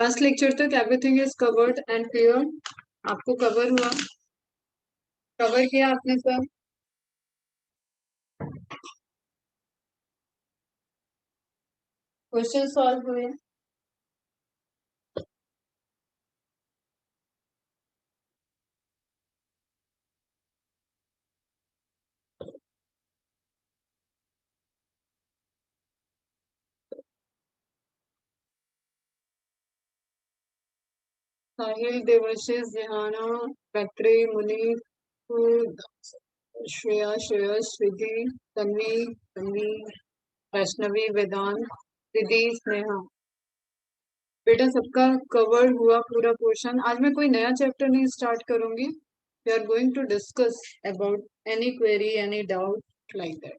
Last lecture तक everything is covered and clear. आपको cover हुआ, कवर किया आपने सर? क्वेश्चन सॉल्व हुए? साहिल, देवाशीष, जिहाना, पैट्री, मुनीफ, श्रेया, श्रेयस, श्रिधि, तन्वी, तन्वी, वैष्णवी, वेदांत, दीदी, स्नेहा। बेटा सबका कवर हुआ पूरा पोर्शन। आज मैं कोई नया चैप्टर नहीं स्टार्ट करूंगी। We are going to discuss about any query, any doubt like that.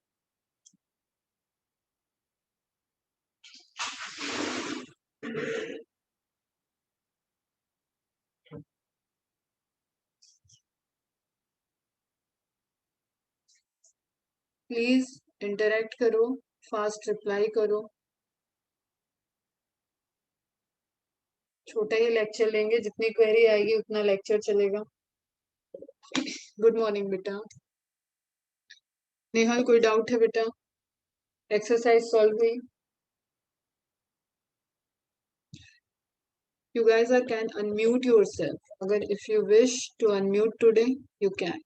Please interact करो, फास्ट रिप्लाई करो। छोटा ही लेक्चर लेंगे, जितनी क्वेरी आएगी उतना लेक्चर चलेगा। गुड मॉर्निंग बेटा। नेहाल, कोई डाउट है बेटा? एक्सरसाइज सॉल्व हुई? You guys are can unmute yourself. अगर if you wish to unmute today, you can.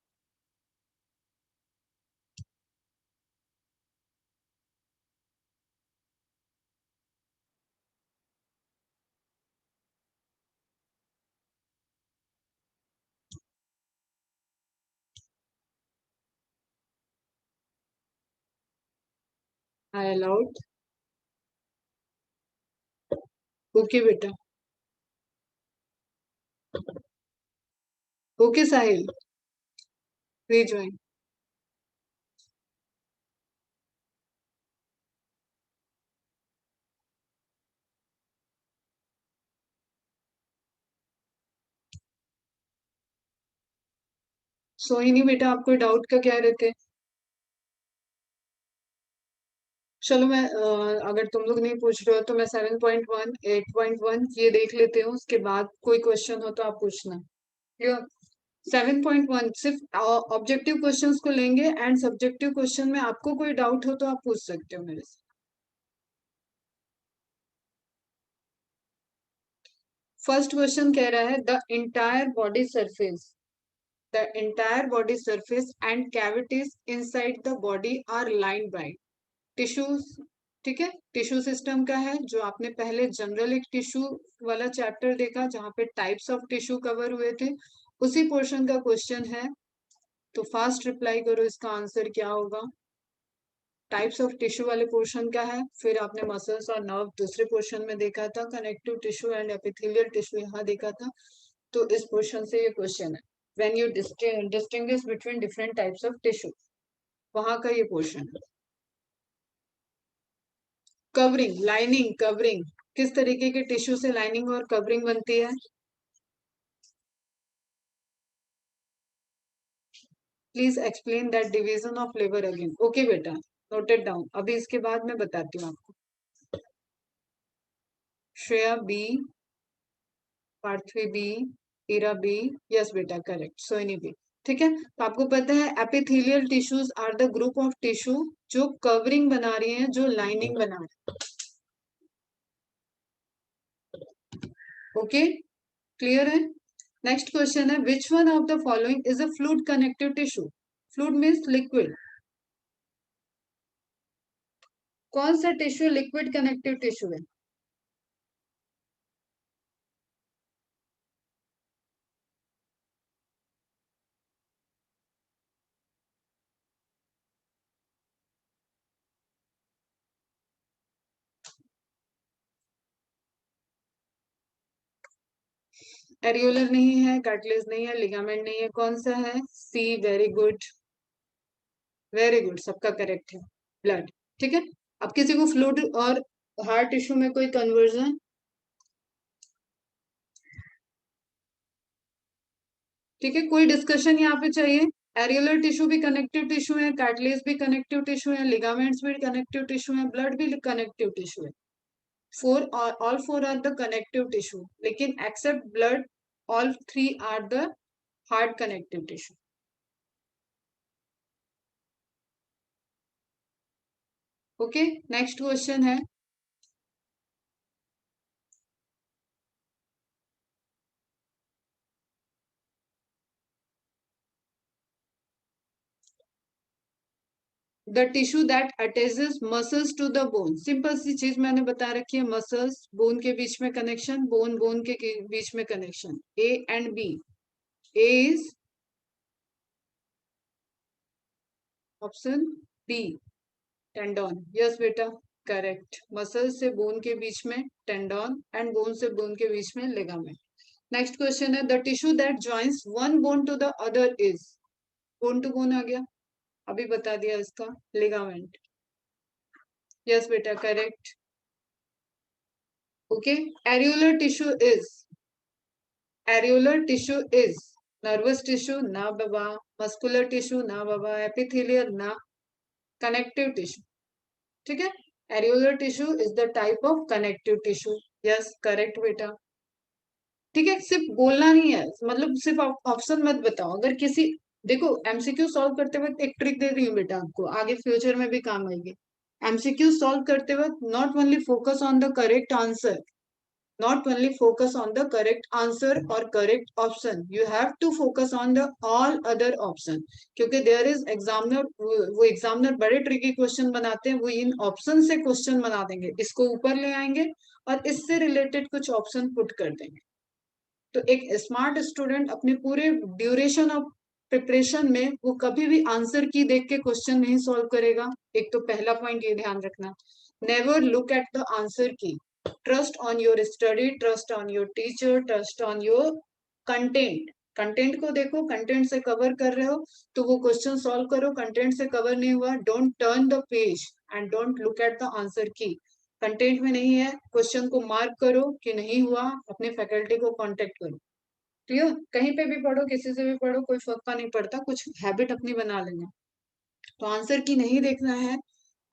I allowed. Okay बेटा. Okay साहिल, rejoin. सोहिनी बेटा, आप कोई डाउट का क्या रहते? चलो मैं अगर तुम लोग नहीं पूछ रहे हो तो मैं 7.1, 8.1 ये देख लेती हूँ। उसके बाद कोई क्वेश्चन हो तो आप पूछना। क्लियर? 7.1 सिर्फ ऑब्जेक्टिव क्वेश्चंस को लेंगे एंड सब्जेक्टिव क्वेश्चन में आपको कोई डाउट हो तो आप पूछ सकते हो मेरे से। फर्स्ट क्वेश्चन कह रहा है the entire body surface, the entire body surface and cavities inside the body are lined by tissues। ठीक है, टिश्यू सिस्टम का है जो आपने पहले जनरल एक टिश्यू वाला चैप्टर देखा जहां पे टाइप्स ऑफ टिश्यू कवर हुए थे, उसी पोर्शन का क्वेश्चन है। तो फास्ट रिप्लाई करो, इसका आंसर क्या होगा? टाइप्स ऑफ टिश्यू वाले पोर्शन का है। फिर आपने मसल्स और नर्व दूसरे पोर्शन में देखा था, connective tissue and epithelial tissue यहाँ देखा था। तो इस पोर्शन से ये क्वेश्चन है, when you distinguish between different types of tissue, वहां का ये पोर्शन है। कवरिंग, लाइनिंग, कवरिंग, किस तरीके के टिश्यू से लाइनिंग और कवरिंग बनती है? Please explain that division of labour again. Okay बेटा, नोटेड डाउन। अभी इसके बाद मैं बताती हूँ आपको। Shreya B, Parthvi B, Ira B, yes बेटा करेक्ट, सोनी बी। ठीक है, तो आपको पता है epithelial tissues are the group of tissue जो कवरिंग बना रही हैं, जो लाइनिंग बना रही है। ओके, क्लियर है? नेक्स्ट क्वेश्चन है which one of the following is a fluid connective tissue? Fluid means liquid. कौन सा टिश्यू लिक्विड कनेक्टिव टिश्यू है? एरियोलर नहीं है, कार्टिलेज नहीं है, लिगामेंट नहीं है, कौन सा है? सी, वेरी गुड, वेरी गुड, सबका करेक्ट है, ब्लड। ठीक है, अब किसी को फ्लूइड और हार्ड टिश्यू में कोई कन्वर्जन? ठीक है, कोई डिस्कशन यहाँ पे चाहिए? एरियुलर टिश्यू भी कनेक्टिव टिश्यू है, कार्टिलेज भी कनेक्टिव टिश्यू है, लिगामेंट्स भी कनेक्टिव टिश्यू है, ब्लड भी कनेक्टिव टिश्यू है। Four, all four are the connective tissue, लेकिन except blood all three are the hard connective tissue. Okay, next question है, the tissue that attaches muscles to the bone. Simple सी चीज मैंने बता रखी है, मसल्स बोन के बीच में कनेक्शन, बोन बोन के बीच में connection, A and B. A is option B, tendon. Yes बेटा, करेक्ट। मसल से बोन के बीच में टेंडन एंड बोन से बोन के बीच में लिगामेंट। नेक्स्ट क्वेश्चन है, the tissue that joins one bone to the other is. Bone to bone आ गया, अभी बता दिया इसका, लिगामेंट। यस बेटा, correct. Okay, areolar tissue is, areolar tissue is nervous tissue ना बाबा, मस्कुलर टिश्यू ना बाबा, एपिथेलियल ना, कनेक्टिव टिश्यू। ठीक है, areolar tissue is the type of connective tissue. Yes, correct बेटा। ठीक है, सिर्फ बोलना नहीं है, मतलब सिर्फ ऑप्शन मत बताओ। अगर किसी, देखो एमसीक्यू सॉल्व करते वक्त एक ट्रिक दे रही हूँ बेटा आपको, आगे फ्यूचर में भी काम आएगी। एमसीक्यू सॉल्व करते वक्त not only focus on the correct answer, not only focus on the correct answer or correct option, you have to focus on the all other option, क्योंकि there is examiner, वो examiner बड़े tricky question बनाते हैं, वो इन option से question बना देंगे, इसको ऊपर ले आएंगे और इससे रिलेटेड कुछ ऑप्शन पुट कर देंगे। तो एक स्मार्ट स्टूडेंट अपने पूरे ड्यूरेशन ऑफ प्रिपरेशन में वो कभी भी आंसर की देख के क्वेश्चन नहीं सॉल्व करेगा। एक तो पहला पॉइंट ये ध्यान रखना, never look at the answer key, trust on your study, trust on your teacher, trust on your content. Content को देखो, कंटेंट से कवर कर रहे हो तो वो क्वेश्चन सॉल्व करो, कंटेंट से कवर नहीं हुआ, don't turn the page and don't look at the answer की। कंटेंट में नहीं है, क्वेश्चन को मार्क करो कि नहीं हुआ, अपने फैकल्टी को कांटेक्ट करो। क्लियर, कहीं पे भी पढ़ो, किसी से भी पढ़ो, कोई फर्क नहीं पड़ता, कुछ हैबिट अपनी बना लेना। तो आंसर की नहीं देखना है,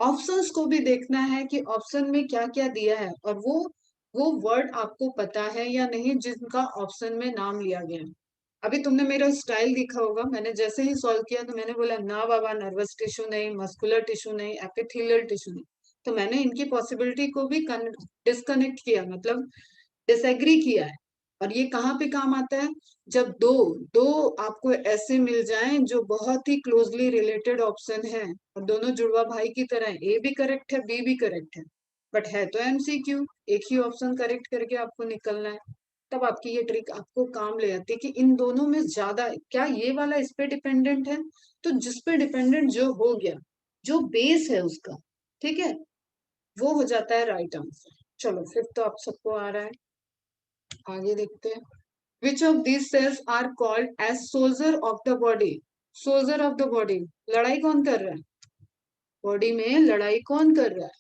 ऑप्शंस को भी देखना है कि ऑप्शन में क्या क्या दिया है और वो वर्ड आपको पता है या नहीं जिनका ऑप्शन में नाम लिया गया है। अभी तुमने मेरा स्टाइल देखा होगा, मैंने जैसे ही सॉल्व किया तो मैंने बोला ना बाबा, नर्वस टिश्यू नहीं, मस्कुलर टिश्यू नहीं, एपिथेलियल टिश्यू नहीं। तो मैंने इनकी पॉसिबिलिटी को भी डिस्कनेक्ट किया, मतलब डिसएग्री किया है। और ये कहाँ पे काम आता है, जब दो दो आपको ऐसे मिल जाएं जो बहुत ही क्लोजली रिलेटेड ऑप्शन है और दोनों जुड़वा भाई की तरह है, ए भी करेक्ट है, बी भी करेक्ट है, बट है तो एमसीक्यू, एक ही ऑप्शन करेक्ट करके आपको निकलना है। तब आपकी ये ट्रिक आपको काम ले आती है कि इन दोनों में ज्यादा क्या ये वाला इस पे डिपेंडेंट है, तो जिस पे डिपेंडेंट जो हो गया, जो बेस है उसका, ठीक है, वो हो जाता है राइट आंसर। चलो फिर तो आप सबको आ रहा है, आगे देखते हैं। Which of these cells are called as soldier of the body. Soldier of the body, लड़ाई कौन कर रहा है, बॉडी में लड़ाई कौन कर रहा है?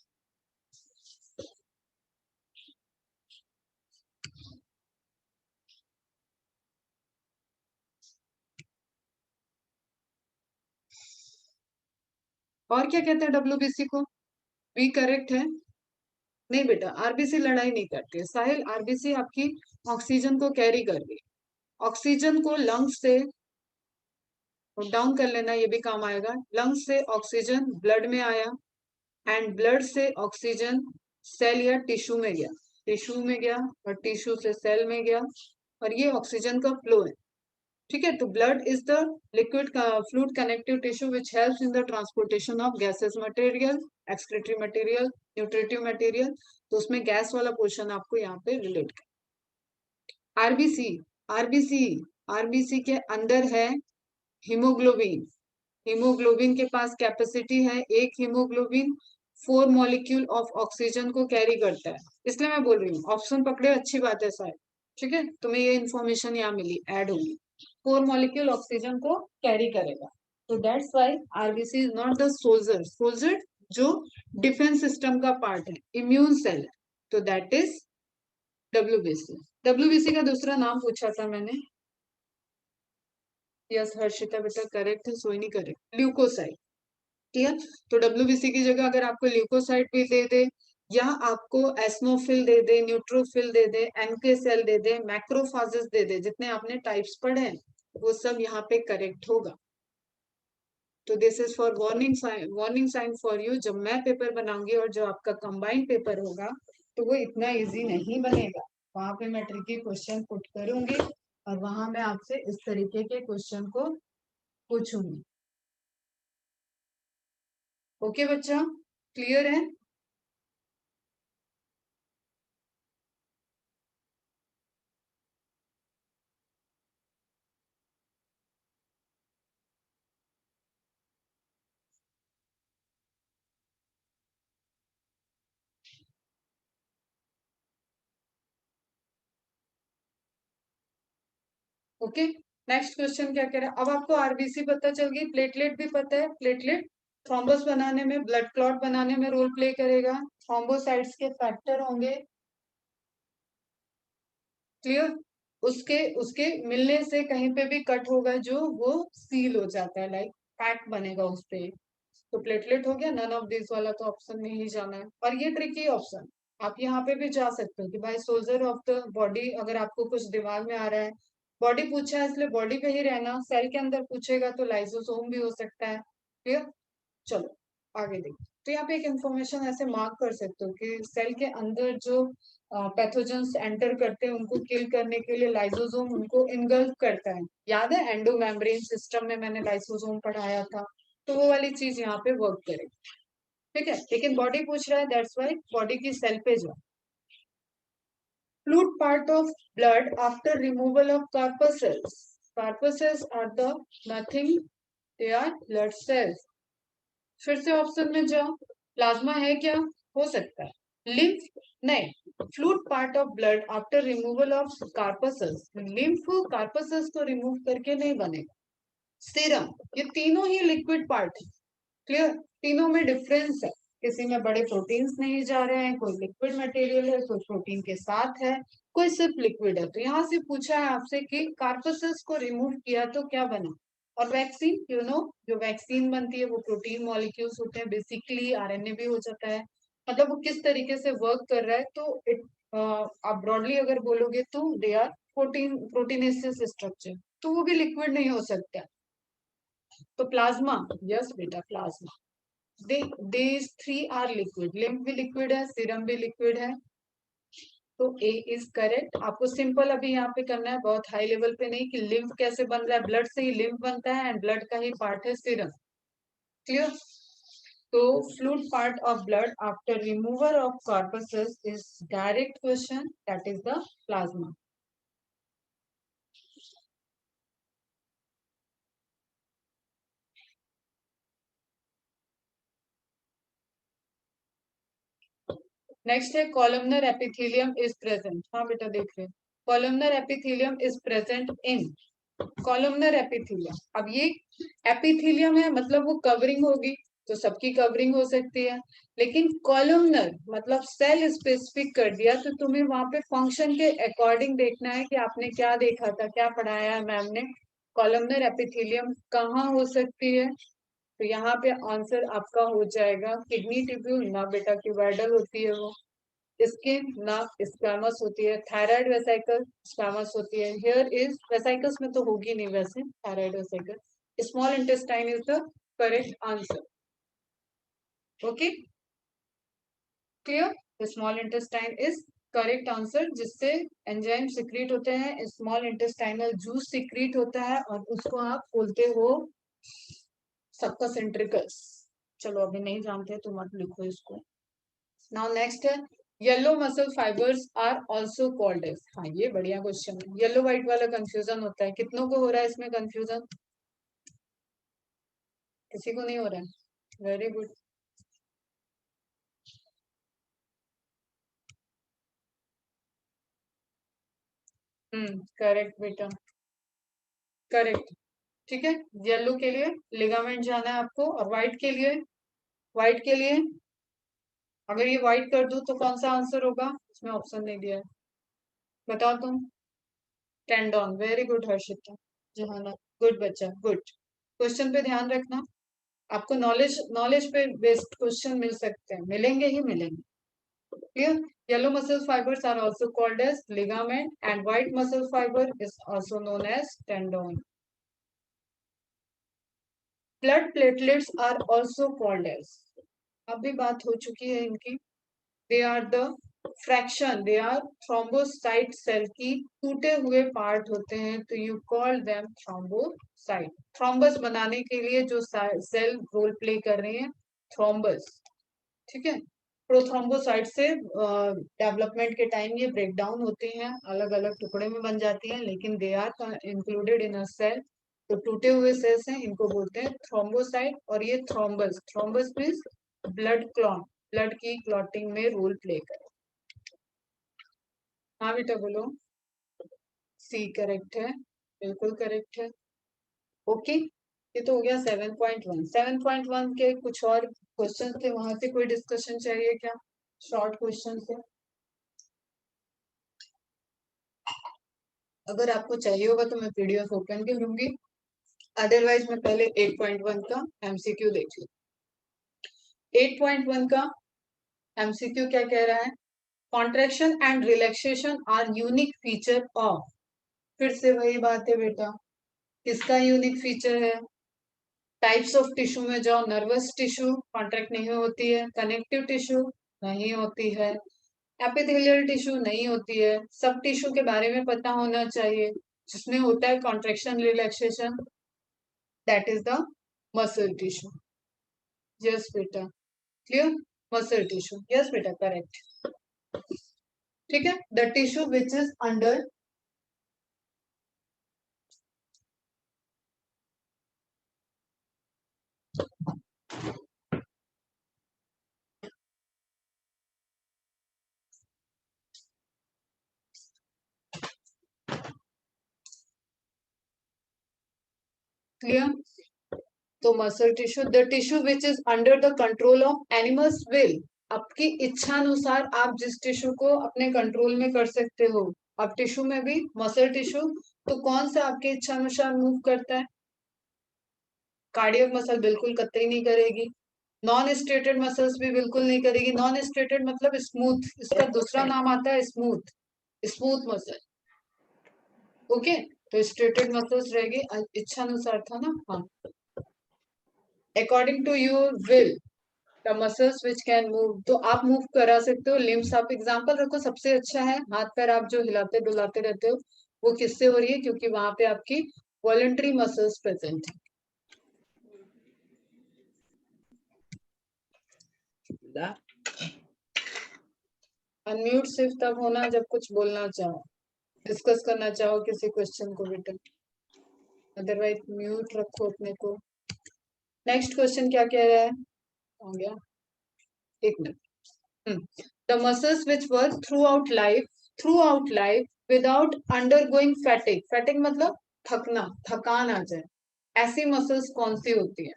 और क्या कहते हैं डब्ल्यूबीसी को? बी करेक्ट है। नहीं बेटा, आरबीसी लड़ाई नहीं करती है साहिल, आरबीसी आपकी ऑक्सीजन को कैरी कर रही है। ऑक्सीजन को लंग्स से डाउन कर लेना, ये भी काम आएगा। लंग्स से ऑक्सीजन ब्लड में आया एंड ब्लड से ऑक्सीजन सेल या टिश्यू में गया, टिश्यू में गया और टिश्यू से सेल में गया, और ये ऑक्सीजन का फ्लो है। ठीक है, तो blood is the liquid fluid connective tissue which helps in the transportation of gases material, excretory material, nutritive material. तो उसमें गैस वाला पोर्शन आपको यहाँ पे रिलेट कर। आरबीसी, आरबीसी आरबीसी के अंदर है हीमोग्लोबिन। हीमोग्लोबिन के पास कैपेसिटी है, एक हीमोग्लोबिन 4 मॉलिक्यूल ऑफ ऑक्सीजन को कैरी करता है। इसलिए मैं बोल रही हूँ ऑप्शन पकड़े, अच्छी बात है शायद। ठीक है, तुम्हें ये इन्फॉर्मेशन यहाँ मिली, ऐड होगी, 4 मॉलिक्यूल ऑक्सीजन को कैरी करेगा। तो that's why RBC is not the soldier, soldier जो डिफेंस सिस्टम का पार्ट है, इम्यून सेल है, तो दैट इज डब्ल्यूबीसी। डब्ल्यूबीसी का दूसरा नाम पूछा था मैंने, यस हर्षिता बेटा करेक्ट है, सोई नहीं करेक्ट। ल्यूकोसाइट, ठीक है। तो डब्ल्यूबीसी की जगह अगर आपको ल्यूकोसाइट भी दे दे या आपको एस्नोफिल दे दे, न्यूट्रोफिल दे दे, एनके सेल दे दे, मैक्रोफाजेस दे दे, जितने आपने टाइप्स पढ़े हैं वो सब यहाँ पे करेक्ट होगा। तो this is for warning sign for you. जब मैं पेपर बनाऊंगी और जो आपका कंबाइंड पेपर होगा तो वो इतना इजी नहीं बनेगा। वहां पे मैं ट्रिकी क्वेश्चन पुट करूंगी और वहां मैं आपसे इस तरीके के क्वेश्चन को पूछूंगी। ओके बच्चा, क्लियर है? ओके, नेक्स्ट क्वेश्चन क्या कह रहा है? अब आपको आरबीसी पता चल गई, प्लेटलेट भी पता है। प्लेटलेट थ्रोम्बस बनाने में, ब्लड क्लॉट बनाने में रोल प्ले करेगा। थ्रोम्बोसाइट्स के फैक्टर होंगे, क्लियर। उसके उसके मिलने से कहीं पे भी कट होगा जो वो सील हो जाता है, लाइक पैक बनेगा उस पे। तो प्लेटलेट हो गया, नन ऑफ दिस वाला तो ऑप्शन में ही जाना है। और ये ट्रिकी ऑप्शन, आप यहाँ पे भी जा सकते हो कि भाई सोल्जर ऑफ द बॉडी, अगर आपको कुछ दिमाग में आ रहा है, बॉडी पूछा है इसलिए बॉडी पे ही रहना, सेल के अंदर पूछेगा तो लाइसोसोम भी हो सकता है। क्लियर, चलो आगे देखो। तो यहाँ पे एक इंफॉर्मेशन ऐसे मार्क कर सकते हो कि सेल के अंदर जो पैथोजेंस एंटर करते हैं उनको किल करने के लिए लाइसोसोम उनको इनगल्फ करता है। याद है एंडो मेम्ब्रेन सिस्टम में मैंने लाइसोसोम पढ़ाया था, तो वो वाली चीज यहाँ पे वर्क करेगी। ठीक है, लेकिन बॉडी पूछ रहा है, दैट्स वाई बॉडी की सेल पे जाओ। Fluid part of blood after removal of corpuscles. Corpuscles are the nothing, they are blood cells. फिर से ऑप्शन में जाओ, प्लाज्मा है क्या? हो सकता है। लिम्फ नहीं, fluid part of blood after removal of corpuscles, lymph corpuscles को रिमूव करके नहीं बनेगा। सीरम, ये तीनों ही लिक्विड पार्ट है। क्लियर, तीनों में डिफरेंस है। किसी में बड़े प्रोटीन्स नहीं जा रहे हैं, कोई लिक्विड मटेरियल है, कोई प्रोटीन के साथ है, कोई सिर्फ लिक्विड है। तो यहाँ से पूछा है आपसे कि कार्पसेस को रिमूव किया तो क्या बना। और वैक्सीन, यू नो, जो वैक्सीन बनती है वो प्रोटीन मॉलिक्यूल्स होते हैं, बेसिकली आरएनए भी हो जाता है। मतलब वो किस तरीके से वर्क कर रहा है, तो इट आप ब्रॉडली अगर बोलोगे तो दे आर प्रोटीनेसिस स्ट्रक्चर, तो वो भी लिक्विड नहीं हो सकता। तो प्लाज्मा, यस बेटा plasma, these three are liquid, lymph भी लिक्विड है, सीरम भी लिक्विड है। तो ए इज करेक्ट। आपको सिंपल अभी यहाँ पे करना है, बहुत हाई लेवल पे नहीं, कि लिम्फ कैसे बन रहा है, ब्लड से ही लिम्फ बनता है एंड ब्लड का ही पार्ट है सीरम। क्लियर। तो fluid part of blood after removal of corpses is direct question, that is the plasma. Next है कॉलमनर एपिथेलियम इज प्रेजेंट। हाँ बेटा देख रहे हैं, columnar epithelium is present in columnar epithelium. अब ये एपिथेलियम है मतलब वो कवरिंग होगी, तो सबकी कवरिंग हो सकती है। लेकिन कॉलमनर मतलब सेल स्पेसिफिक कर दिया, तो तुम्हें वहां पे फंक्शन के अकॉर्डिंग देखना है कि आपने क्या देखा था, क्या पढ़ाया है मैम ने। कॉलमनर एपिथेलियम कहाँ हो सकती है? तो यहाँ पे आंसर आपका हो जाएगा किडनी ट्यूब्यूल, ना बेटा क्यूबाइडल होती है वो। स्किन, ना स्क्वामस होती है। थायराइड वेसाइकल, स्क्वामस होती है। हेयर इज, वेसाइकल्स में तो होगी नहीं वैसे thyroid vesicle. Small intestine is the correct answer. Okay, clear, small intestine is correct answer, जिससे एंजाइम सिक्रीट होते हैं, स्मॉल इंटेस्टाइनल जूस सिक्रीट होता है और उसको आप बोलते हो सबका सेंट्रिकल्स। चलो अभी नहीं जानते तो मत लिखो इसको। नाउ नेक्स्ट है yellow muscle fibres are also called as. हाँ ये बढ़िया क्वेश्चन है, येलो व्हाइट वाला कंफ्यूजन होता है, कितनों को हो रहा है इसमें कंफ्यूजन? किसी को नहीं हो रहा है, वेरी गुड। करेक्ट बेटा, करेक्ट। ठीक है, येलो के लिए लिगामेंट जाना है आपको, और व्हाइट के लिए, व्हाइट के लिए अगर ये व्हाइट कर दूं तो कौन सा आंसर होगा? इसमें ऑप्शन नहीं दिया है, बताओ तुम। Tendon, very good Harshita. Jahana, good बच्चा, गुड। क्वेश्चन पे ध्यान रखना, आपको नॉलेज नॉलेज पे बेस्ड क्वेश्चन मिल सकते हैं, मिलेंगे ही मिलेंगे। Clear? Yellow muscle fibers are also called as ligament and white muscle fiber is also known as tendon. Blood platelets are also called as, अभी बात हो चुकी है इनकी, they are the fraction, they are thrombocyte cell की टूटे हुए part होते हैं, तो you call them thrombocyte. Thrombus बनाने के लिए जो सेल रोल प्ले कर रहे हैं, थ्रोम्बस, ठीक है। प्रोथ्रोम्बोसाइट से डेवलपमेंट के टाइम ये ब्रेक डाउन होती हैं, अलग अलग टुकड़े में बन जाती हैं, लेकिन they are included in a cell. तो टूटे हुए सेल्स हैं, इनको बोलते हैं थ्रोम्बोसाइट। और ये thrombus, thrombus means blood clot, blood की क्लॉटिंग में रोल प्ले करे। हाँ बेटा बोलो। सी करेक्ट है, बिल्कुल करेक्ट है। ओके, ये तो हो गया 7.1। 7.1 के कुछ और क्वेश्चन थे, वहां से कोई डिस्कशन चाहिए क्या? शॉर्ट क्वेश्चन से अगर आपको चाहिए होगा तो मैं पीडीएफ ओपन करूंगी, अदरवाइज मैं पहले 8.1 का एमसीक्यू देख लूं। 8.1 का एमसीक्यू क्या कह रहा है? Contraction and relaxation are unique feature of, फिर से वही बात है बेटा, किसका यूनिक फीचर है? टाइप्स ऑफ टिश्यू में जाओ, नर्वस टिश्यू कॉन्ट्रैक्ट नहीं होती है, कनेक्टिव टिश्यू नहीं होती है, एपिथेलियल टिश्यू नहीं होती है। सब टिश्यू के बारे में पता होना चाहिए, जिसमें होता है contraction relaxation, that is the muscle tissue. Yes बेटा, क्लियर? मसल टिश्यू, यस बेटा, करेक्ट। ठीक है, the tissue which is under, clear? तो muscle tissue, the tissue which is under the control of animals will, आपकी इच्छा अनुसार आप जिस टिश्यू को अपने कंट्रोल में कर सकते हो। अब टिश्यू में भी मसल टिश्यू, तो कौन सा आपके इच्छा अनुसार मूव करता है? कार्डियक मसल बिल्कुल कतई नहीं करेगी, नॉन स्ट्रेटेड मसल्स भी बिल्कुल नहीं करेगी। नॉन स्ट्रेटेड मतलब स्मूथ, इसका दूसरा नाम आता है स्मूथ, स्मूथ मसल। ओके, तो स्ट्रेटेड मसल्स रहेगी, इच्छा अनुसार था ना, हाँ। According to your will the muscles which can move, तो आप मूव करा सकते हो लिम्स। आप एग्जांपल रखो, सबसे अच्छा है हाथ पैर आप जो हिलाते डुलाते रहते हो, वो किससे हो रही है? क्योंकि वहां पे आपकी वॉलंटरी मसल्स प्रेजेंट है। अनम्यूट सिर्फ तब होना जब कुछ बोलना चाहो, डिस्कस करना चाहो किसी क्वेश्चन को बेटा, अदरवाइज म्यूट रखो अपने को। नेक्स्ट क्वेश्चन क्या कह रहा है? हो गया, एक minute. The muscles which work throughout life without undergoing फैटिक, फैटिक मतलब थकना, थकान आ जाए, ऐसी मसल्स कौन सी होती है?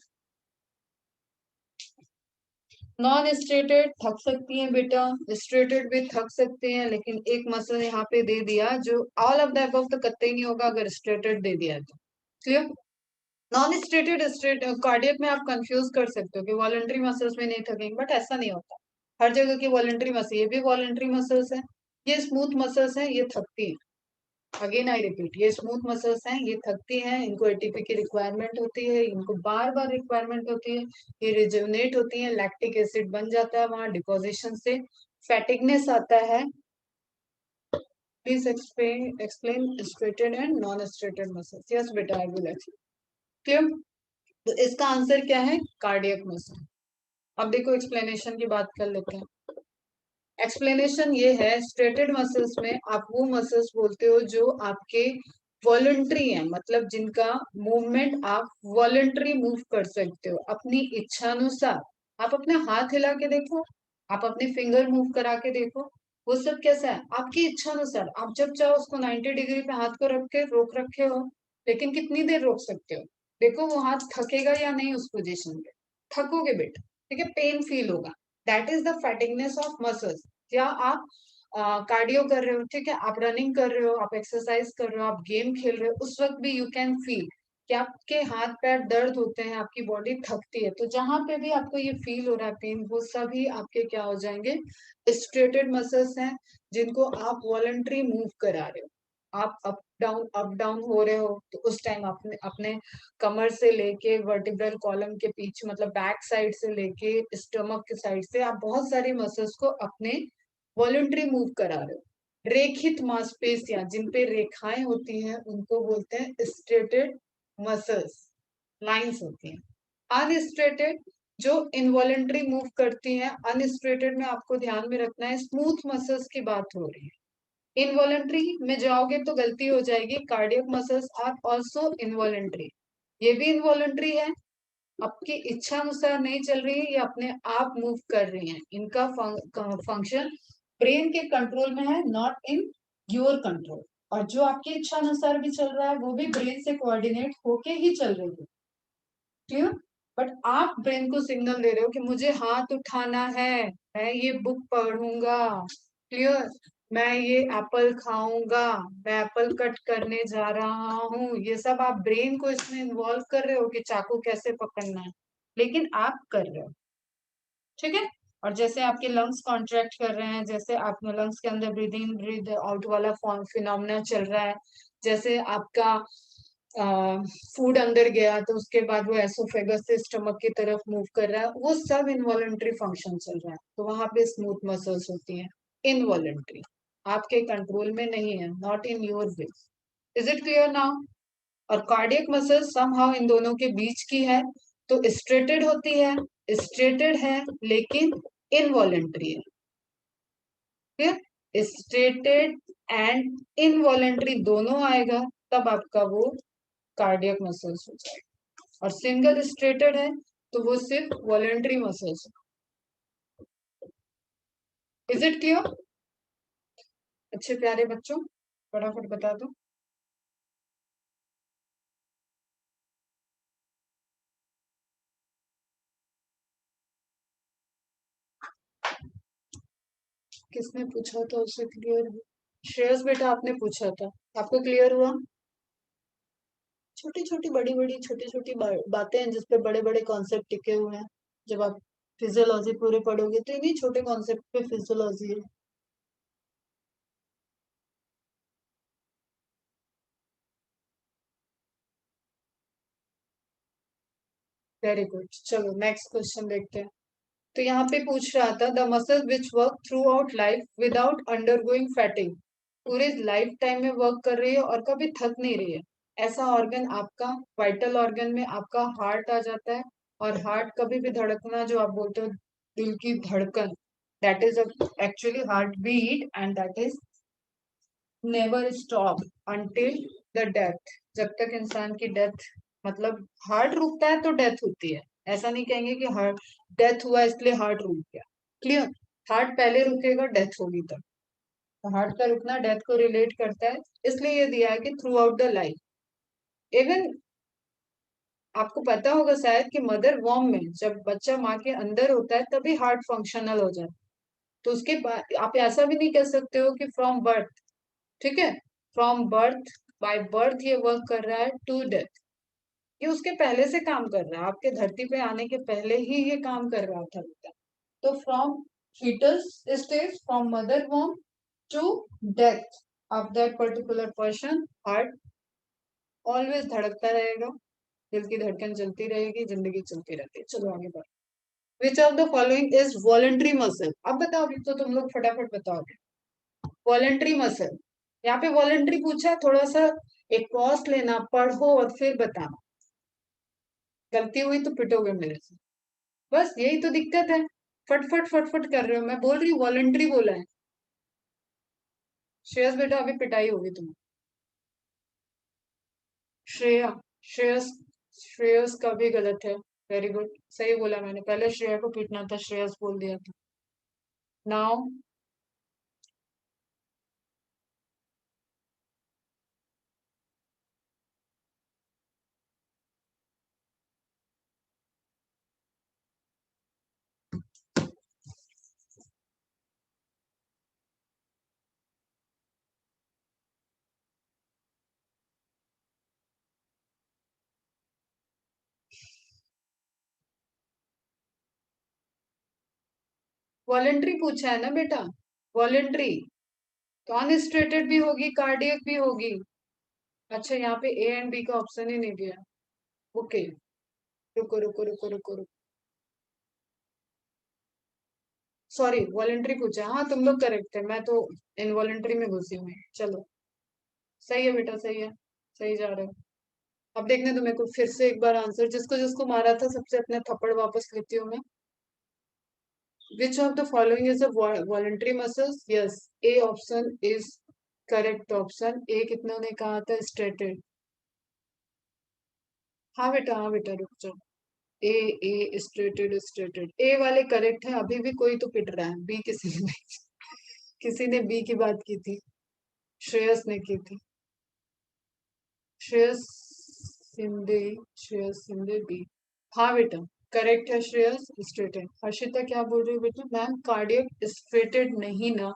नॉन स्ट्रेटेड थक सकती हैं बेटा, स्ट्रेटेड भी थक सकते हैं, लेकिन एक मसल यहाँ पे दे दिया जो ऑल ऑफ द अबव तो कतई नहीं होगा अगर स्ट्रेटेड दे दिया तो। Clear? Non striated straight cardiac में आप कंफ्यूज कर सकते हो कि वॉलंटरी मसल्स में नहीं थकेंगे, बट ऐसा नहीं होता। हर जगह की वॉलंटरी मसल, ये भी वॉलंटरी मसल्स है, ये स्मूथ मसल्स हैं, ये थकती हैं। अगेन आई रिपीट, ये स्मूथ मसल्स हैं, ये थकती हैं, इनको एटीपी की रिक्वायरमेंट होती है, इनको बार बार रिक्वायरमेंट होती है, ये रिजुवनेट होती हैं, लैक्टिक एसिड बन जाता है वहां डिपोजिशन से, फैटिगनेस आता है। Please explain striated and non striated muscles. Yes बेटा, आई विल एक्सप्लेन। क्लियर? तो इसका आंसर क्या है? Cardiac muscle. अब देखो एक्सप्लेनेशन की बात कर लेते हैं। एक्सप्लेनेशन ये है, स्ट्रेटेड मसल्स में आप वो मसल्स बोलते हो जो आपके वॉलंटरी हैं, मतलब जिनका मूवमेंट आप वॉलंटरी मूव कर सकते हो अपनी इच्छा अनुसार। आप अपने हाथ हिला के देखो, आप अपने फिंगर मूव करा के देखो, वो सब कैसा है? आपकी इच्छा अनुसार, आप जब चाहो उसको 90 डिग्री पे हाथ को रख के रोक रखे हो, लेकिन कितनी देर रोक सकते हो? देखो वो हाथ थकेगा या नहीं उस पोजिशन पे, थकोगे बेटा, ठीक है, पेन फील होगा, that is the fatigueness of muscles. या आप कार्डियो कर रहे हो, ठीक है, आप रनिंग कर रहे हो, आप एक्सरसाइज कर रहे हो, आप गेम खेल रहे हो, उस वक्त भी यू कैन फील कि आपके हाथ पैर दर्द होते हैं, आपकी बॉडी थकती है, तो जहां पे भी आपको ये फील हो रहा है पेन, वो सभी आपके क्या हो जाएंगे, स्ट्रेटेड मसल्स हैं, जिनको आप वॉलंटरी मूव करा रहे हो। आप अप डाउन हो रहे हो, तो उस टाइम आपने अपने कमर से लेके वर्टिब्रल कॉलम के पीछे, मतलब बैक साइड से लेके स्टमक के साइड से, आप बहुत सारी मसल्स को अपने वॉलंटरी मूव करा रहे हो। रेखित मांसपेशियां जिन पे रेखाएं होती हैं उनको बोलते हैं स्ट्रेटेड मसल्स, लाइंस होती हैं। अनस्ट्रेटेड जो इनवॉलेंट्री मूव करती हैं, अनस्ट्रेटेड में आपको ध्यान में रखना है स्मूथ मसल्स की बात हो रही है। इनवॉलेंट्री में जाओगे तो गलती हो जाएगी, cardiac muscles are also involuntary, ये भी इनवॉलेंट्री है, आपकी इच्छा अनुसार नहीं चल रही है, ये अपने आप मूव कर रही हैं, इनका फंक्शन ब्रेन के कंट्रोल में है, नॉट इन योर कंट्रोल। और जो आपकी इच्छा अनुसार भी चल रहा है वो भी ब्रेन से कोऑर्डिनेट होके ही चल रही है, क्लियर। बट आप ब्रेन को सिग्नल दे रहे हो कि मुझे हाथ उठाना है, मैं ये बुक पढ़ूंगा, क्लियर, मैं ये एप्पल खाऊंगा, मैं एप्पल कट करने जा रहा हूँ, ये सब आप ब्रेन को इसमें इन्वॉल्व कर रहे हो कि चाकू कैसे पकड़ना है, लेकिन आप कर रहे हो, ठीक है। और जैसे आपके लंग्स कॉन्ट्रैक्ट कर रहे हैं, जैसे आप लंग्स के अंदर ब्रीद इन ब्रीद आउट वाला फिनोमेना चल रहा है, जैसे आपका फूड अंदर गया तो उसके बाद वो एसोफेगस से स्टमक की तरफ मूव कर रहा है, वो सब इनवॉलेंट्री फंक्शन चल रहा है, तो वहां पे स्मूथ मसल्स होती हैं, इनवॉलेंट्री, आपके कंट्रोल में नहीं है, not in your will. Is it clear now. और कार्डियक मसल समहाउ इन दोनों के बीच की है, तो स्ट्रेटेड होती है, स्ट्रेटेड है लेकिन इनवॉलेंट्री है, ठीक, स्ट्रेटेड एंड इनवॉलेंट्री दोनों आएगा, तब आपका वो कार्डियक मसल्स हो जाएगा। और सिंगल स्ट्रेटेड है तो वो सिर्फ voluntary muscles. Is it clear. अच्छे प्यारे बच्चों, फटाफट बता दो। किसने पूछा था उसे क्लियर। श्रेयस बेटा आपने पूछा था, आपको क्लियर हुआ। छोटी छोटी बड़ी बड़ी छोटी छोटी बातें हैं जिसपे बड़े बड़े कॉन्सेप्ट टिके हुए हैं, जब आप फिजियोलॉजी पूरे पढ़ोगे तो इन्हीं छोटे कॉन्सेप्ट पे फिजियोलॉजी है। वेरी गुड, चलो नेक्स्ट क्वेश्चन देखते हैं। तो यहाँ पे पूछ रहा था the muscle which work throughout life without undergoing fatiguing, पूरे लाइफ टाइम में वर्क कर रही है और कभी थक नहीं रही है, ऐसा ऑर्गन आपका वाइटल ऑर्गन में आपका हार्ट आ जाता है। और हार्ट कभी भी धड़कना, जो आप बोलते हो दिल की धड़कन, that is actually heart beat and that is never stop until the death, जब तक इंसान की डेथ, मतलब हार्ट रुकता है तो डेथ होती है, ऐसा नहीं कहेंगे कि हार्ट डेथ हुआ इसलिए हार्ट रुक गया, क्लियर। हार्ट पहले रुकेगा डेथ होगी तब, तो हार्ट का रुकना डेथ को रिलेट करता है, इसलिए ये दिया है कि through out the life. Even आपको पता होगा शायद कि मदर वॉर्म में जब बच्चा माँ के अंदर होता है तभी हार्ट फंक्शनल हो जाता है, तो उसके बाद आप ऐसा भी नहीं कह सकते हो कि फ्रॉम बर्थ, ठीक है, फ्रॉम बर्थ, बाय बर्थ ये वर्क कर रहा है टू डेथ, ये उसके पहले से काम कर रहा है, आपके धरती पे आने के पहले ही ये काम कर रहा था बेटा। तो from foetus stage, from mother वॉर्म to death of that particular person, heart always धड़कता रहेगा, दिल की धड़कन चलती रहेगी, जिंदगी चलती रहती है। चलो आगे बढ़ो। विच of the following is voluntary muscle, अब बताओ, अभी तो तुम लोग फटाफट बताओगे। वॉलेंट्री मसल, यहाँ पे वॉलेंट्री पूछा है, थोड़ा सा एक पॉज लेना, पढ़ो और फिर बताना, गलती हुई तो पिटोगे मेरे से, बस यही तो दिक्कत है, फटफट फटफट कर रहे हो, मैं बोल रही हूँ वॉलेंट्री बोला है। श्रेयस बेटा अभी पिटाई होगी तुम्हें। श्रेया, श्रेयस, श्रेयस का भी गलत है, वेरी गुड, सही बोला मैंने, पहले श्रेया को पीटना था, श्रेयस बोल दिया था। नाउ वॉलेंट्री पूछा है ना बेटा, वॉलेंट्री तो अनस्टेटेड भी होगी, कार्डियक भी होगी। अच्छा यहाँ पे ए एंड बी का ऑप्शन ही नहीं दिया। ओके, रुको रुको रुको रुको रुको, सॉरी वॉलेंट्री पूछा, हाँ तुम लोग करेक्ट है, मैं तो इनवॉलेंट्री में घुसी हुई। चलो सही है बेटा, सही है, सही जा रहे हो। अब देखने दो मेरे को फिर से एक बार आंसर, जिसको जिसको मारा था सबसे अपने थप्पड़ वापस लेती हूँ मैं। Which of the following is a voluntary muscles? Yes, A option is correct option. A कितनों ने कहा था? स्टेटेड। हाँ बेटा, हाँ बेटा, रुक जाओ। ए, ए स्टेटेड, स्टेटेड, ए वाले करेक्ट है। अभी भी कोई तो पिट रहा है, बी किसी ने नहीं। किसी ने बी की बात की थी, श्रेयस ने की थी। श्रेयस सिंधे, श्रेयस सिंधे बी। हाँ बेटा, करेक्ट है श्रेयस, स्ट्रेटेड। हर्षिता क्या बोल रही हो बेटा? मैम कार्डियक स्ट्रेटेड नहीं ना,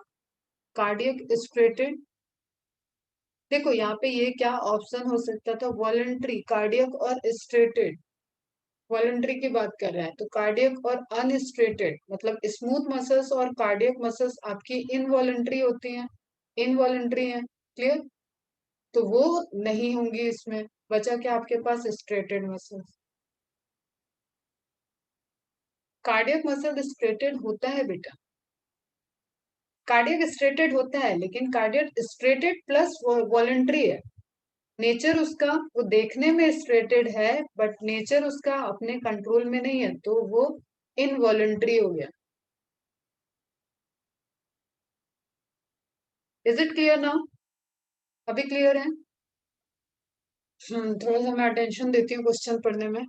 कार्डियक स्ट्रेटेड। देखो यहाँ पे ये क्या ऑप्शन हो सकता था? वॉलंटरी, कार्डियक और स्ट्रेटेड। वॉलंटरी की बात कर रहा है तो कार्डियक और अनस्ट्रेटेड, मतलब स्मूथ मसल्स और कार्डियक मसल्स आपकी इनवॉलंटरी होती हैं, इनवॉलंटरी हैं। क्लियर? तो वो नहीं होंगी इसमें। बचा क्या आपके पास? Striated muscles. Cardiac muscle striated होता है बेटा, कार्डियक स्ट्रेटेड होता है, लेकिन कार्डियक स्ट्रेटेड प्लस वॉलंटरी है। नेचर उसका वो देखने में स्ट्रेटेड है, बट नेचर उसका अपने कंट्रोल में नहीं है, तो वो इनवॉलंटरी हो गया। Is it clear now? अभी क्लियर है? थोड़ा सा मैं अटेंशन देती हूँ क्वेश्चन पढ़ने में।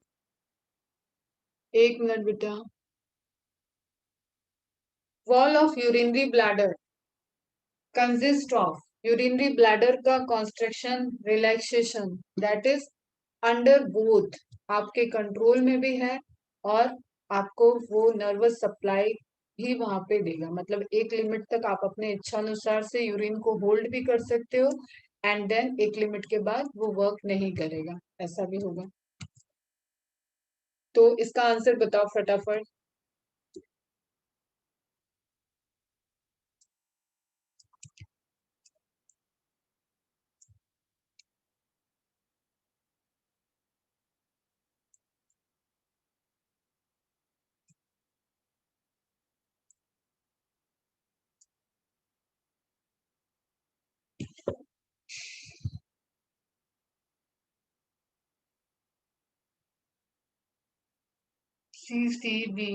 एक मिनट बेटा। Wall of urinary bladder consist of, urinary bladder का construction, relaxation, that is under both, आपके कंट्रोल में भी है, और आपको वो नर्वस सप्लाई भी वहां पे देगा। मतलब एक लिमिट तक आप अपने इच्छा अनुसार से यूरिन को होल्ड भी कर सकते हो, एंड देन एक लिमिट के बाद वो वर्क नहीं करेगा, ऐसा भी होगा। तो इसका आंसर बताओ फटाफट। सी सी बी।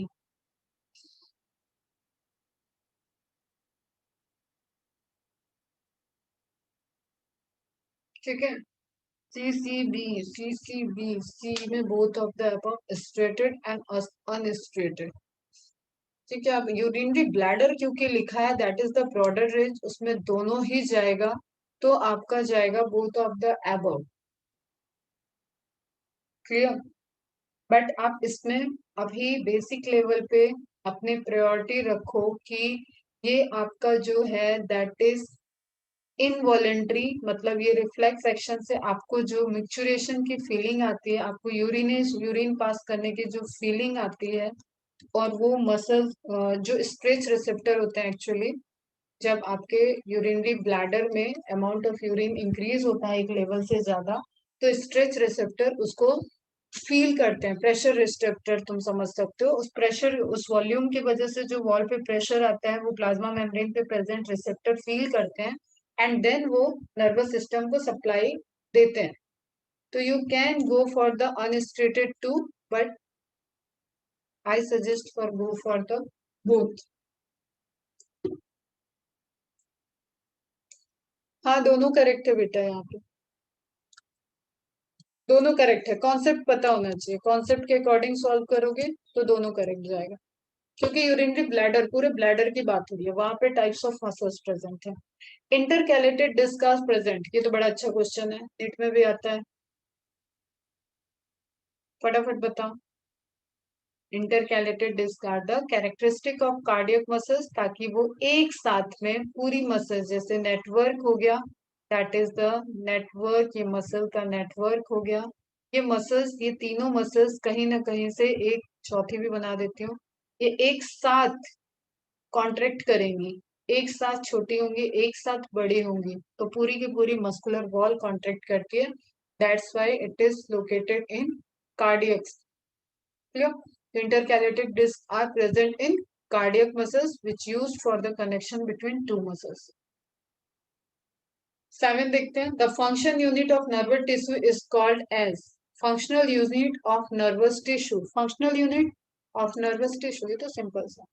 ठीक है, सी सी बी, सी सी बी, सी में both of the above, striated and unstriated. ठीक है, अब यूरिनरी ब्लैडर क्योंकि लिखा है, that is the broader range, उसमें दोनों ही जाएगा, तो आपका जाएगा both of the above. Clear? But आप इसमें अभी बेसिक लेवल पे अपनी प्रायोरिटी रखो कि ये आपका जो है दैट इज इनवॉलेंट्री, मतलब ये रिफ्लेक्स एक्शन से आपको जो मिक्चुरेशन की फीलिंग आती है, आपको यूरिन पास करने की जो फीलिंग आती है, और वो मसल जो स्ट्रेच रिसेप्टर होते हैं एक्चुअली, जब आपके यूरिनरी ब्लैडर में अमाउंट ऑफ यूरिन इंक्रीज होता है एक लेवल से ज्यादा, तो स्ट्रेच रिसेप्टर उसको फील करते हैं। प्रेशर रिसेप्टर तुम समझ सकते हो, उस प्रेशर, उस वॉल्यूम की वजह से जो वॉल पे प्रेशर आता है, वो प्लाज्मा मेम्ब्रेन पे प्रेजेंट रिसेप्टर फील करते हैं, एंड देन वो नर्वस सिस्टम को सप्लाई देते हैं। तो you can go for the unstriated too, but I suggest for go for the both. हाँ दोनों करेक्ट है बेटा, यहाँ पे दोनों करेक्ट है। कॉन्सेप्ट पता होना चाहिए, कॉन्सेप्ट के अकॉर्डिंग सॉल्व करोगे तो दोनों करेक्ट जाएगा, क्योंकि यूरिनरी ब्लैडर, पूरे ब्लैडर की बात हो रही है, वहां पे टाइप्स ऑफ मसल्स प्रेजेंट है। इंटरकैलेटेड डिस्क आर प्रेजेंट, ये तो बड़ा अच्छा क्वेश्चन है, नीट में भी आता है, फटाफट बताओ। Intercalated disc are the characteristic of cardiac muscles, ताकि वो एक साथ में पूरी मसल्स, जैसे नेटवर्क हो गया, दैट इज द नेटवर्क, ये मसल का नेटवर्क हो गया। ये मसल्स, ये तीनों मसल्स कहीं ना कहीं से, एक चौथी भी बना देती हूँ, ये एक साथ कॉन्ट्रैक्ट करेंगी, एक साथ छोटी होंगी, एक साथ बड़ी होंगी, तो पूरी की पूरी मस्कुलर वॉल कॉन्ट्रैक्ट करती है. That's why it is located in cardiac. Intercalated discs are present in cardiac muscles which used for the connection between two muscles. 7 देखते हैं. The function unit of nervous tissue is called as functional unit of nervous tissue. Functional unit of nervous tissue, ये तो simple सा.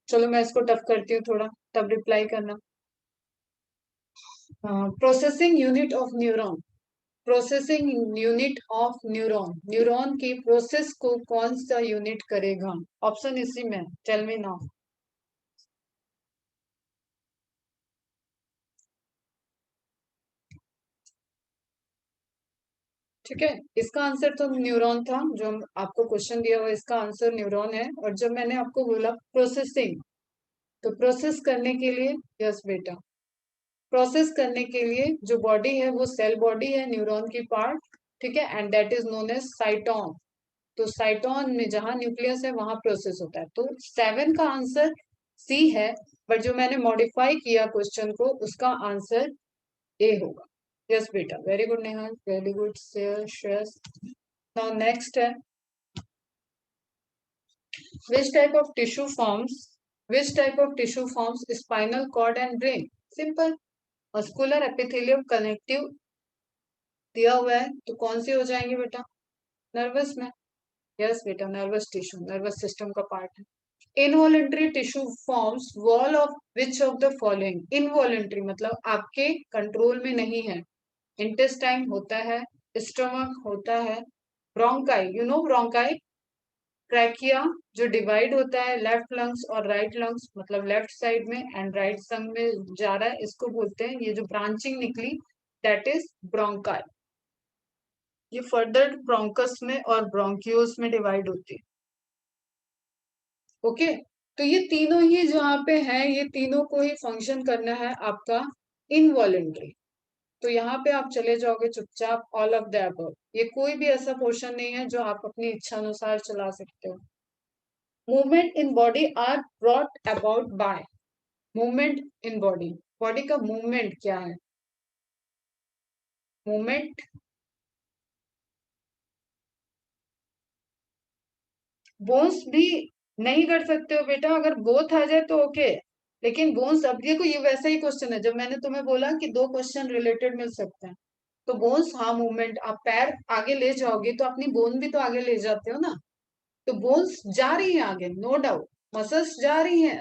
चलो मैं इसको tough करती हूँ थोड़ा, तब रिप्लाई करना. Processing unit of neuron. Processing unit of neuron. Neuron की प्रोसेस को कौन सा यूनिट करेगा? ऑप्शन इसी में, टेल मी नाउ. ठीक है, इसका आंसर तो न्यूरॉन था. जो आपको क्वेश्चन दिया हुआ इसका आंसर न्यूरॉन है. और जब मैंने आपको बोला प्रोसेसिंग, तो प्रोसेस करने के लिए, यस बेटा, प्रोसेस करने के लिए जो बॉडी है वो सेल बॉडी है, न्यूरॉन की पार्ट. ठीक है, and that is known as cyton. तो साइटोन में जहां न्यूक्लियस है वहां प्रोसेस होता है. तो 7 का आंसर सी है, बट जो मैंने मॉडिफाई किया क्वेश्चन को, उसका आंसर ए होगा. यस बेटा, very good Neha, very good Shreyas. Now next है, which type of tissue forms spinal cord and brain? Simple. Muscular epithelium connective दिया हुआ है, तो कौन सी हो जाएंगे बेटा? नर्वस में. यस बेटा, नर्वस टिश्यू नर्वस सिस्टम का पार्ट है. Involuntary tissue forms wall of which of the following. Involuntary मतलब आपके कंट्रोल में नहीं है. इंटेस्टाइन होता है, स्टमक होता है, bronchi, you know bronchi, trachea जो डिवाइड होता है लेफ्ट लंग्स और राइट लंग्स, मतलब लेफ्ट साइड में एंड राइट संग में जा रहा है, इसको बोलते हैं, ये जो ब्रांचिंग निकली दैट इज ब्रोंकाई. ये फर्दर ब्रोंकस में और ब्रोंकियोस में डिवाइड होती है. ओके, तो ये तीनों ही जहाँ पे है, ये तीनों को ही फंक्शन करना है आपका इनवॉलेंट्री. तो यहाँ पे आप चले जाओगे चुपचाप ऑल ऑफ द अबव. ये कोई भी ऐसा पोर्शन नहीं है जो आप अपनी इच्छा अनुसार चला सकते हो. Movement in body are brought about by. Movement in body, body का मूवमेंट क्या है? मूवमेंट बोन्स भी नहीं कर सकते हो बेटा. अगर बोथ आ जाए तो ओके, लेकिन बोन्स, अब देखो ये वैसा ही क्वेश्चन है जब मैंने तुम्हें बोला कि 2 क्वेश्चन रिलेटेड मिल सकते हैं. तो बोन्स, हाँ मूवमेंट, आप पैर आगे ले जाओगे तो अपनी बोन भी तो आगे ले जाते हो ना. तो बोन्स जा रही है आगे, नो डाउट. मसल्स जा रही हैं,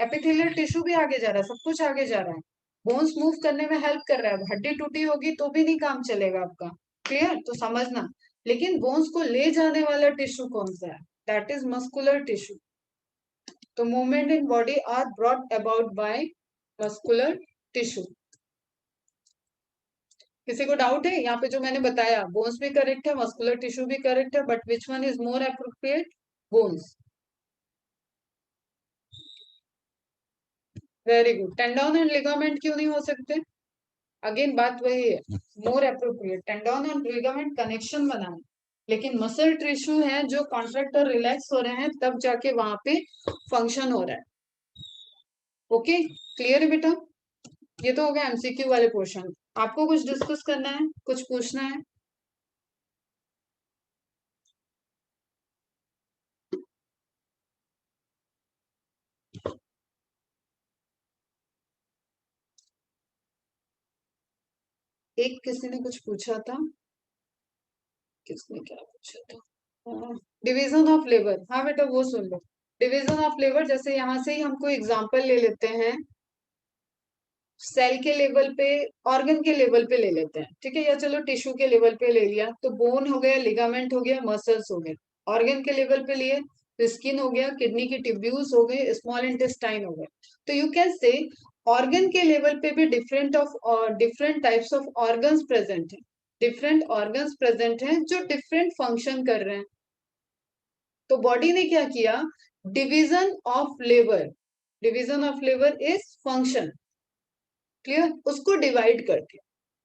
एपिथेलियल टिश्यू भी आगे जा रहा है, सब कुछ आगे जा रहा है. बोन्स मूव करने में हेल्प कर रहा है. हड्डी टूटी होगी तो भी नहीं काम चलेगा आपका. क्लियर, तो समझना. लेकिन बोन्स को ले जाने वाला टिश्यू कौन सा है? That is muscular tissue. तो movement in body are brought about by muscular tissue. किसी को डाउट है? यहाँ पे जो मैंने बताया, बोन्स भी करेक्ट है, मस्कुलर टिश्यू भी करेक्ट है, but which one is more appropriate? Bones. Very good. Tendon and ligament क्यों नहीं हो सकते? अगेन बात वही है, more appropriate. Tendon and ligament connection बनाए, लेकिन मसल टिश्यू है जो कॉन्ट्रैक्ट और रिलैक्स हो रहे हैं, तब जाके वहां पे फंक्शन हो रहा है. ओके, क्लियर है बेटा? ये तो हो गया एमसीक्यू वाले पोर्शन. आपको कुछ डिस्कस करना है, कुछ पूछना है? एक किसी ने कुछ पूछा था, किसने क्या पूछा था? Division of labour. हाँ बेटा, वो सुन लो. डिवीजन ऑफ लेबर, जैसे यहाँ से ही हमको एग्जांपल ले लेते हैं, सेल के लेवल पे, ऑर्गन के लेवल पे ले लेते हैं. ठीक है, या चलो टिश्यू के लेवल पे ले लिया, तो बोन हो गया, लिगामेंट हो गया, मसल्स हो गए. ऑर्गन के लेवल पे लिए तो स्किन हो गया, किडनी की ट्यूब्यूल्स हो गए, स्मॉल इंटेस्टाइन हो गए. तो यू कैन से ऑर्गन के लेवल पे भी different types of organs present है. डिफरेंट ऑर्गन्स प्रेजेंट हैं जो डिफरेंट फंक्शन कर रहे हैं. तो बॉडी ने क्या किया? Division of labour. Division of labour is function. Clear, उसको डिवाइड कर दिया.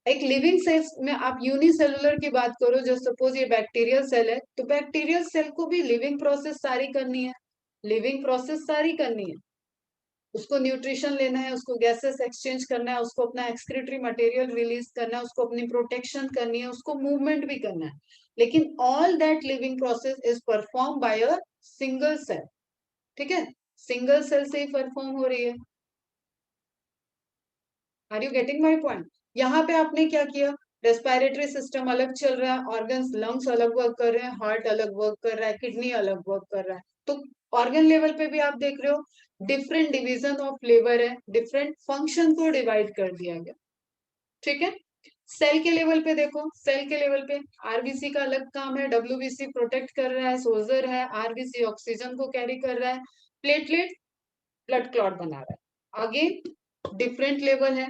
एक लिविंग सेल्स में आप यूनिसेलुलर की बात करो, जो सपोज ये बैक्टीरियल सेल है, तो बैक्टीरियल सेल को भी लिविंग प्रोसेस सारी करनी है. लिविंग प्रोसेस सारी करनी है, उसको न्यूट्रिशन लेना है, उसको गैसेस एक्सचेंज करना है, उसको अपना एक्सक्रीटरी मटेरियल रिलीज करना है, उसको अपनी प्रोटेक्शन करनी है, उसको मूवमेंट भी करना है, लेकिन all that living process is perform by a single cell. ठीक है, सिंगल सेल से ही परफॉर्म हो रही है। Are you getting my point? यहाँ पे आपने क्या किया, रेस्पिरेटरी सिस्टम अलग चल रहा है, ऑर्गन्स लंग्स अलग वर्क कर रहे हैं, हार्ट अलग वर्क कर रहा है, किडनी अलग वर्क कर रहा है, तो ऑर्गन लेवल पे भी आप देख रहे हो डिफरेंट डिवीजन ऑफ लेबर है, डिफरेंट फंक्शन को डिवाइड कर दिया गया। ठीक है, सेल के लेवल पे देखो, सेल के लेवल पे आरबीसी का अलग काम है, डब्ल्यूबीसी प्रोटेक्ट कर रहा है, सोल्जर है, आरबीसी ऑक्सीजन को कैरी कर रहा है, प्लेटलेट ब्लड क्लॉट बना रहा है, आगे डिफरेंट लेवल है।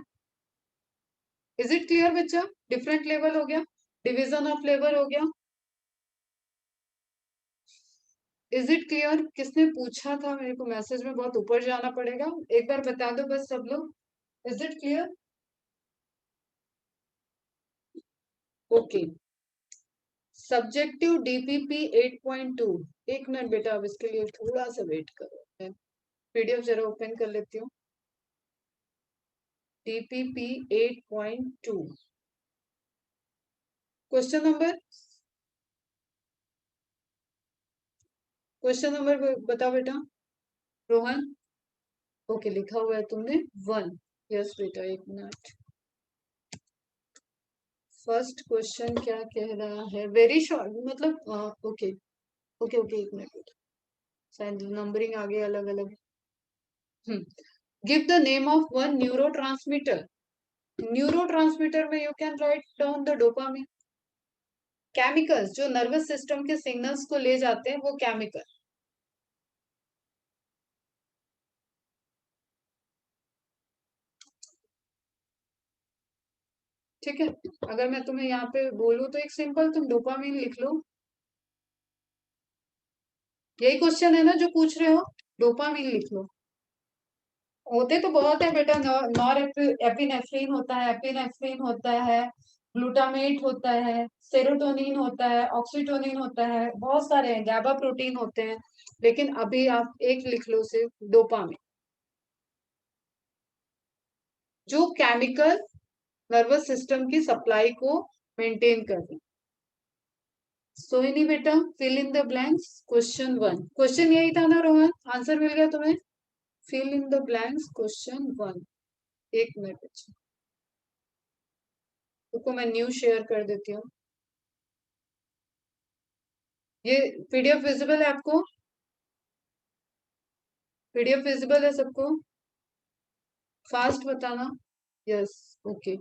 इज इट क्लियर बच्चा? डिफरेंट लेवल हो गया, डिवीजन ऑफ लेबर हो गया। Is it clear? किसने पूछा था? मेरे को मैसेज में बहुत ऊपर जाना पड़ेगा, एक बार बता दो बस सब लोग। Is it clear? Okay, subjective DPP 8.2। एक मिनट बेटा, अब इसके लिए थोड़ा सा वेट करो, मैं पीडीएफ जरा ओपन कर लेती हूँ। डीपीपी 8.2 क्वेश्चन नंबर बताओ बेटा। रोहन, ओके लिखा हुआ है तुमने 1। यस बेटा, एक मिनट। फर्स्ट क्वेश्चन क्या कह रहा है, वेरी शॉर्ट, मतलब ओके ओके ओके, एक मिनट, शायद नंबरिंग आगे अलग अलग। Give the name of one neurotransmitter. Neurotransmitter में you can write down the dopamine. Chemicals जो नर्वस सिस्टम के सिग्नल्स को ले जाते हैं वो केमिकल। ठीक है, अगर मैं तुम्हें यहाँ पे बोलूं तो एक सिंपल तुम डोपामिन लिख लो, यही क्वेश्चन है ना जो पूछ रहे हो, डोपामिन लिख लो। होते तो बहुत है बेटा, नॉर एपिनेफ्रिन होता है, एपिनेफ्रिन होता है, ग्लूटामेट होता है, सेरोटोनिन होता है, ऑक्सीटोनिन होता है, बहुत सारे हैं, गैबा प्रोटीन होते हैं, लेकिन अभी आप एक लिख लो सिर्फ डोपामिन, जो केमिकल नर्वस सिस्टम की सप्लाई को मेंटेन कर रहे हैं। सोइनी बेटा, fill in the blanks, question 1। Question यही था ना रोहन? आंसर मिल गया तुम्हें? Fill in the blanks, question 1। एक मिनट, उसको मैं न्यू शेयर कर देती हूँ। ये पीडीएफ विजिबल है आपको? पीडीएफ विजिबल है सबको? फास्ट बताना। Yes, okay.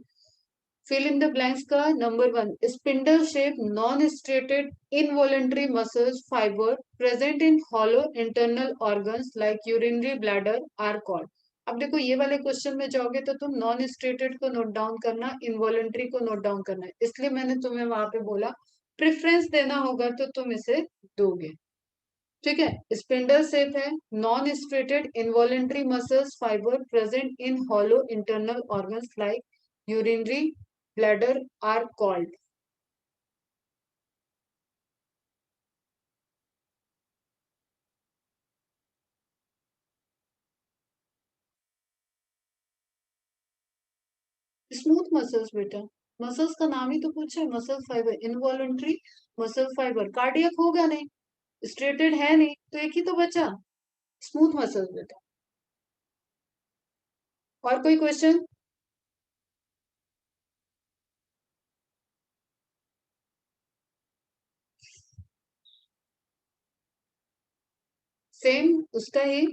Fill in the blanks का number 1, spindle shape non striated involuntary muscles fibre present in hollow internal organs like urinary bladder are called. अब देखो ये वाले क्वेश्चन में जाओगे तो तुम नॉन स्ट्रेटेड को नोट डाउन करना, इनवॉलेंट्री को नोट डाउन करना है, इसलिए मैंने तुम्हें वहां पे बोला प्रेफरेंस देना होगा तो तुम इसे दोगे। ठीक है, स्पिंडल शेप है, non striated involuntary muscles fibre present in hollow internal organs like urinary bladder are called. Smooth muscles बेटा, मसल्स का नाम ही तो पूछा है, muscle fibre, involuntary muscle fibre, cardiac होगा नहीं, स्ट्रेटेड है नहीं, तो एक ही तो बचा, स्मूथ मसल्स बेटा। और कोई क्वेश्चन? सेम उसका ही।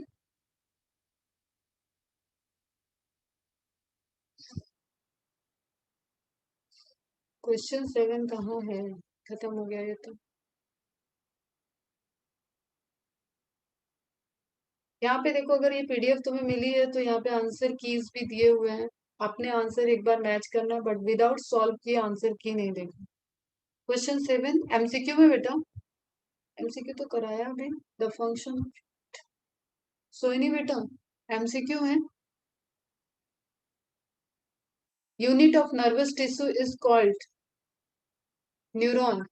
क्वेश्चन 7 कहाँ है? खत्म हो गया ये तो। यहाँ पे देखो, अगर ये पीडीएफ तुम्हें मिली है तो यहाँ पे आंसर कीज भी दिए हुए हैं, अपने आंसर एक बार मैच करना, बट विदाउट सॉल्व किए आंसर की नहीं देखना। क्वेश्चन 7 एमसीक्यू में बेटा, एमसीक्यू तो कराया अभी, द फंक्शन। सोइनी बेटा, एमसीक्यू है, unit of nervous tissue is called neuron.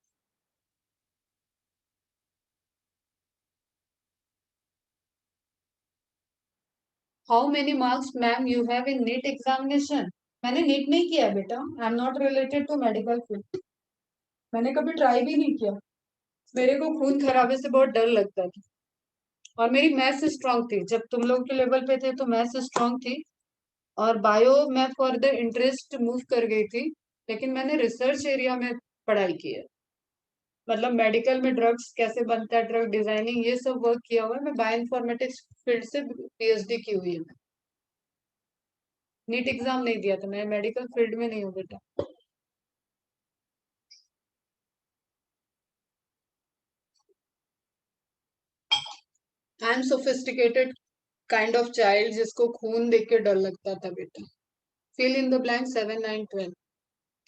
How many marks ma'am you have in NEET examination? मैंने नीट नहीं किया बेटा, I am not related to medical field, मैंने कभी ट्राई भी नहीं किया। मेरे को खून खराबे से बहुत डर लगता था, और मेरी मैथ्स स्ट्रांग थी, जब तुम लोग के लेवल पे थे तो मैथ्स स्ट्रांग थी, और बायो मैं फर्दर इंटरेस्ट मूव कर गई थी, लेकिन मैंने रिसर्च एरिया में पढ़ाई की है, मतलब मेडिकल में ड्रग्स कैसे बनता है, ड्रग डिजाइनिंग, ये सब वर्क किया हुआ है। मैं बायो इन्फॉर्मेटिक्स फील्ड से पीएचडी की हुई है। नीट एग्जाम नहीं दिया था, मैं मेडिकल फील्ड में नहीं हूँ बेटा। I am sophisticated kind of child जिसको खून देख के डर लगता था बेटा। Fill in the blank 7, 9, 12।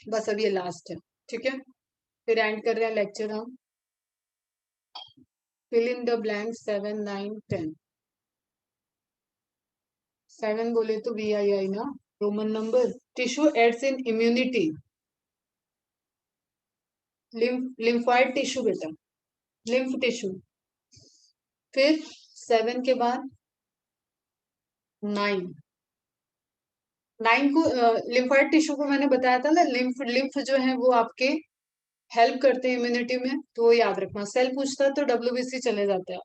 बस अब ये लास्ट है, ठीक है, फिर एंड कर रहे हैं लेक्चर हम। Fill in the blank 7, 9, 10। 7 बोले तो VII ना, रोमन नंबर। टिश्यू एड्स इन इम्यूनिटी, लिम्फॉइड टिश्यू बेटा, लिम्फ टिश्यू। फिर 7 के बाद 9। 9 को लिम्फॉइड टिश्यू को मैंने बताया था ना, लिम्फ लिम्फ जो है वो आपके हेल्प करते हैं इम्यूनिटी में, तो वो याद रखना। सेल पूछता है तो WBC चले जाता है,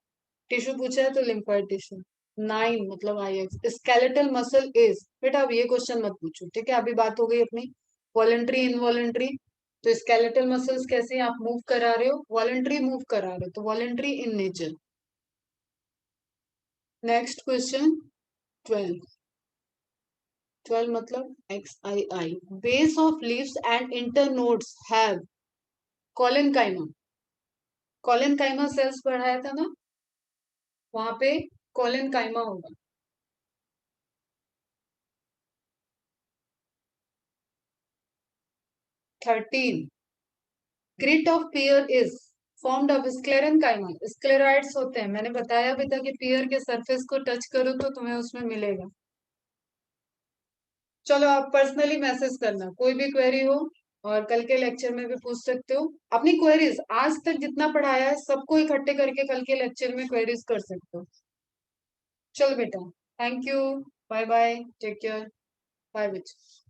टिश्यू पूछा है तो लिम्फॉइड टिश्यू। 9 मतलब IX। स्केलेटल मसल इज, बेटा अब ये क्वेश्चन मत पूछो, ठीक है, अभी बात हो गई अपनी वॉलेंट्री इनवॉलेंट्री। तो स्केलेटल मसल्स कैसे आप मूव करा रहे हो, वॉलेंट्री मूव करा रहे हो, तो voluntary in nature. Next question 12। 12 मतलब XII। Base of leaves and internodes have collenchyma. Collenchyma cells पढ़ाया था ना, वहां पे कॉलेनकाइमा होगा। 13। Grit of pear is formed of sclerenchyma. Sclereids होते हैं, मैंने बताया भी था कि पियर के सरफेस को टच करो तो तुम्हें उसमें मिलेगा। चलो आप पर्सनली मैसेज करना कोई भी क्वेरी हो, और कल के लेक्चर में भी पूछ सकते हो अपनी क्वेरीज। आज तक जितना पढ़ाया है सबको इकट्ठे करके कल के लेक्चर में क्वेरीज कर सकते हो। चलो बेटा, thank you, bye bye, take care, bye बच्चे।